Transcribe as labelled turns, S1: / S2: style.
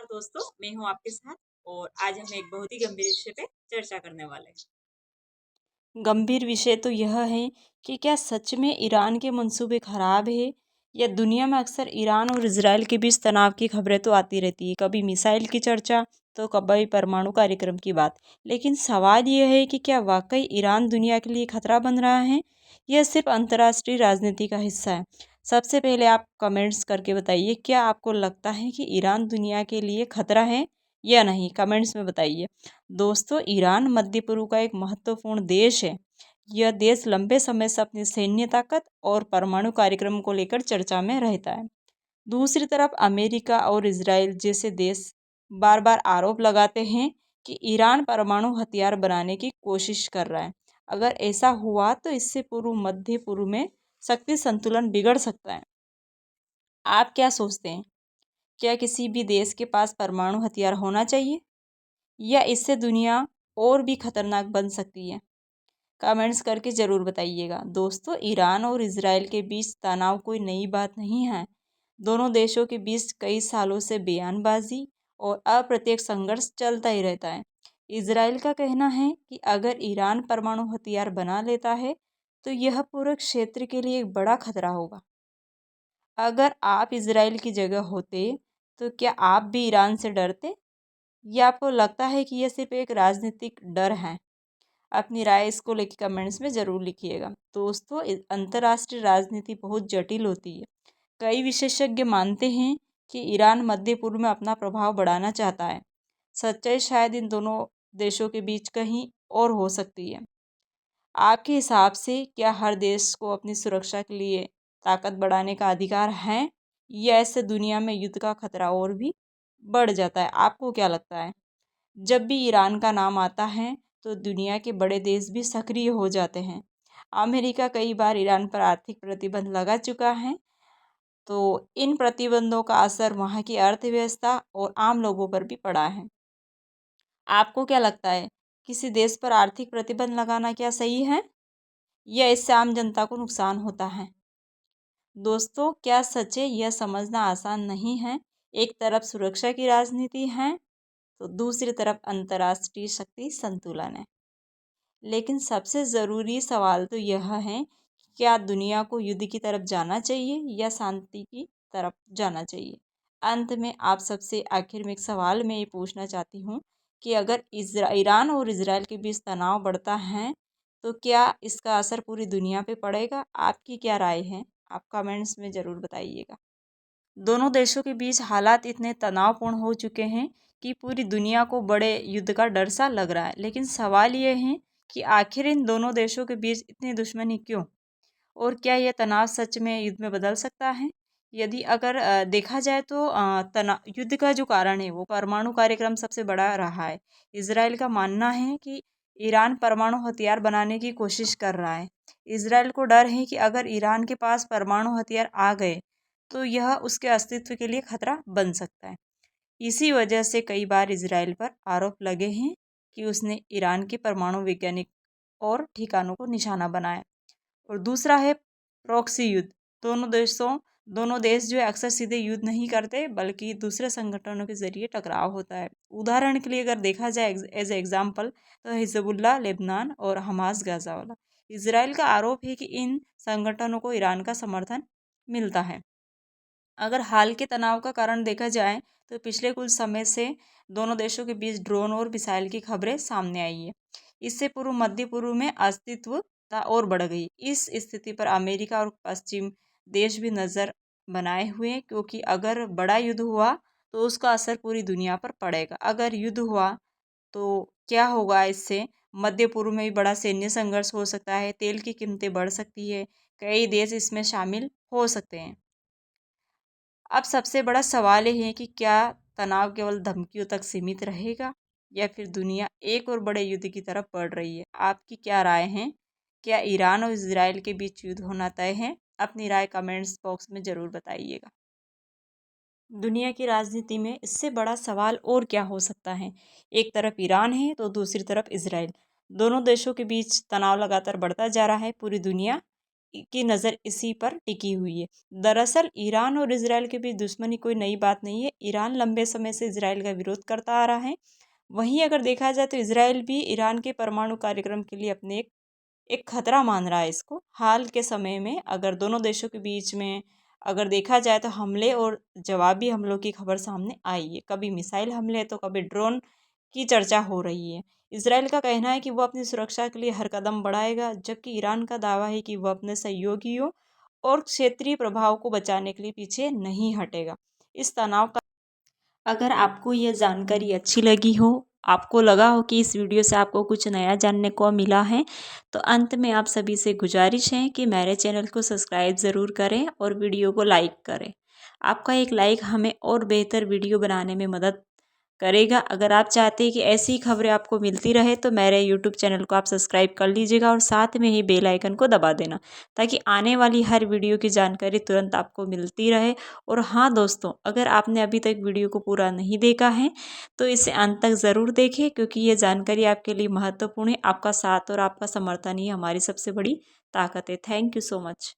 S1: दोस्तों, मैं हूं आपके साथ। और आज हम एक बहुत ही गंभीर विषय पे चर्चा करने वाले हैं।
S2: गंभीर विषय तो यह है कि क्या सच में ईरान के मंसूबे खराब है या दुनिया में अक्सर ईरान और इजराइल के बीच तनाव की खबरें तो आती रहती है, कभी मिसाइल की चर्चा तो कभी परमाणु कार्यक्रम की बात। लेकिन सवाल यह है कि क्या वाकई ईरान दुनिया के लिए खतरा बन रहा है या सिर्फ अंतर्राष्ट्रीय राजनीति का हिस्सा है। सबसे पहले आप कमेंट्स करके बताइए, क्या आपको लगता है कि ईरान दुनिया के लिए खतरा है या नहीं, कमेंट्स में बताइए। दोस्तों, ईरान मध्य पूर्व का एक महत्वपूर्ण देश है। यह देश लंबे समय से अपनी सैन्य ताकत और परमाणु कार्यक्रम को लेकर चर्चा में रहता है। दूसरी तरफ अमेरिका और इजराइल जैसे देश बार बार आरोप लगाते हैं कि ईरान परमाणु हथियार बनाने की कोशिश कर रहा है। अगर ऐसा हुआ तो इससे पूर्व मध्य पूर्व में शक्ति संतुलन बिगड़ सकता है। आप क्या सोचते हैं? क्या किसी भी देश के पास परमाणु हथियार होना चाहिए या इससे दुनिया और भी खतरनाक बन सकती है? कमेंट्स करके ज़रूर बताइएगा। दोस्तों, ईरान और इजराइल के बीच तनाव कोई नई बात नहीं है। दोनों देशों के बीच कई सालों से बयानबाजी और अप्रत्यक्ष संघर्ष चलता ही रहता है। इजराइल का कहना है कि अगर ईरान परमाणु हथियार बना लेता है तो यह पूरे क्षेत्र के लिए एक बड़ा खतरा होगा। अगर आप इजराइल की जगह होते तो क्या आप भी ईरान से डरते या आपको लगता है कि यह सिर्फ एक राजनीतिक डर है? अपनी राय इसको लेकर कमेंट्स में ज़रूर लिखिएगा। दोस्तों, अंतर्राष्ट्रीय राजनीति बहुत जटिल होती है। कई विशेषज्ञ मानते हैं कि ईरान मध्य पूर्व में अपना प्रभाव बढ़ाना चाहता है। सच्चाई शायद इन दोनों देशों के बीच कहीं और हो सकती है। आपके हिसाब से क्या हर देश को अपनी सुरक्षा के लिए ताकत बढ़ाने का अधिकार है या इससे दुनिया में युद्ध का खतरा और भी बढ़ जाता है? आपको क्या लगता है? जब भी ईरान का नाम आता है तो दुनिया के बड़े देश भी सक्रिय हो जाते हैं। अमेरिका कई बार ईरान पर आर्थिक प्रतिबंध लगा चुका है, तो इन प्रतिबंधों का असर वहाँ की अर्थव्यवस्था और आम लोगों पर भी पड़ा है। आपको क्या लगता है, किसी देश पर आर्थिक प्रतिबंध लगाना क्या सही है या इससे आम जनता को नुकसान होता है? दोस्तों, क्या सच है यह समझना आसान नहीं है। एक तरफ सुरक्षा की राजनीति है तो दूसरी तरफ अंतर्राष्ट्रीय शक्ति संतुलन है। लेकिन सबसे ज़रूरी सवाल तो यह है कि क्या दुनिया को युद्ध की तरफ जाना चाहिए या शांति की तरफ जाना चाहिए। अंत में आप सबसे आखिर में एक सवाल मैं ये पूछना चाहती हूँ कि अगर ईरान और इजराइल के बीच तनाव बढ़ता है तो क्या इसका असर पूरी दुनिया पे पड़ेगा? आपकी क्या राय है? आप कमेंट्स में ज़रूर बताइएगा। दोनों देशों के बीच हालात इतने तनावपूर्ण हो चुके हैं कि पूरी दुनिया को बड़े युद्ध का डर सा लग रहा है। लेकिन सवाल ये है कि आखिर इन दोनों देशों के बीच इतनी दुश्मनी क्यों? और क्या यह तनाव सच में युद्ध में बदल सकता है? यदि अगर देखा जाए तो युद्ध का जो कारण है वो परमाणु कार्यक्रम सबसे बड़ा रहा है। इजराइल का मानना है कि ईरान परमाणु हथियार बनाने की कोशिश कर रहा है। इजराइल को डर है कि अगर ईरान के पास परमाणु हथियार आ गए तो यह उसके अस्तित्व के लिए खतरा बन सकता है। इसी वजह से कई बार इजराइल पर आरोप लगे हैं कि उसने ईरान के परमाणु वैज्ञानिक और ठिकानों को निशाना बनाया। और दूसरा है प्रॉक्सी युद्ध। दोनों देश जो है अक्सर सीधे युद्ध नहीं करते बल्कि दूसरे संगठनों के जरिए टकराव होता है। उदाहरण के लिए अगर देखा जाए एज एग्जाम्पल तो हिजबुल्लाह लेबनान और हमास गाजा वाला। इसराइल का आरोप है कि इन संगठनों को ईरान का समर्थन मिलता है। अगर हाल के तनाव का कारण देखा जाए तो पिछले कुछ समय से दोनों देशों के बीच ड्रोन और मिसाइल की खबरें सामने आई है। इससे पूर्व मध्य पूर्व में अस्तित्वता और बढ़ गई। इस स्थिति पर अमेरिका और पश्चिम देश भी नज़र बनाए हुए हैं, क्योंकि अगर बड़ा युद्ध हुआ तो उसका असर पूरी दुनिया पर पड़ेगा। अगर युद्ध हुआ तो क्या होगा? इससे मध्य पूर्व में भी बड़ा सैन्य संघर्ष हो सकता है, तेल की कीमतें बढ़ सकती है, कई देश इसमें शामिल हो सकते हैं। अब सबसे बड़ा सवाल ये है कि क्या तनाव केवल धमकियों तक सीमित रहेगा या फिर दुनिया एक और बड़े युद्ध की तरफ बढ़ रही है? आपकी क्या राय है? क्या ईरान और इजराइल के बीच युद्ध होना तय है? अपनी राय कमेंट्स बॉक्स में ज़रूर बताइएगा। दुनिया की राजनीति में इससे बड़ा सवाल और क्या हो सकता है? एक तरफ ईरान है तो दूसरी तरफ इजराइल। दोनों देशों के बीच तनाव लगातार बढ़ता जा रहा है। पूरी दुनिया की नज़र इसी पर टिकी हुई है। दरअसल ईरान और इजराइल के बीच दुश्मनी कोई नई बात नहीं है। ईरान लंबे समय से इजराइल का विरोध करता आ रहा है। वहीं अगर देखा जाए तो इजराइल भी ईरान के परमाणु कार्यक्रम के लिए अपने एक खतरा मान रहा है इसको। हाल के समय में अगर दोनों देशों के बीच में अगर देखा जाए तो हमले और जवाबी हमलों की खबर सामने आई है। कभी मिसाइल हमले तो कभी ड्रोन की चर्चा हो रही है। इजराइल का कहना है कि वो अपनी सुरक्षा के लिए हर कदम बढ़ाएगा, जबकि ईरान का दावा है कि वह अपने सहयोगियों और क्षेत्रीय प्रभाव को बचाने के लिए पीछे नहीं हटेगा। इस तनाव का अगर आपको यह जानकारी अच्छी लगी हो, आपको लगा हो कि इस वीडियो से आपको कुछ नया जानने को मिला है, तो अंत में आप सभी से गुजारिश है कि मेरे चैनल को सब्सक्राइब ज़रूर करें और वीडियो को लाइक करें। आपका एक लाइक हमें और बेहतर वीडियो बनाने में मदद करेगा। अगर आप चाहते हैं कि ऐसी ही खबरें आपको मिलती रहे तो मेरे यूट्यूब चैनल को आप सब्सक्राइब कर लीजिएगा और साथ में ही बेल आइकन को दबा देना, ताकि आने वाली हर वीडियो की जानकारी तुरंत आपको मिलती रहे। और हाँ दोस्तों, अगर आपने अभी तक वीडियो को पूरा नहीं देखा है तो इसे अंत तक ज़रूर देखें, क्योंकि ये जानकारी आपके लिए महत्वपूर्ण है। आपका साथ और आपका समर्थन ही हमारी सबसे बड़ी ताकत है। Thank you so much.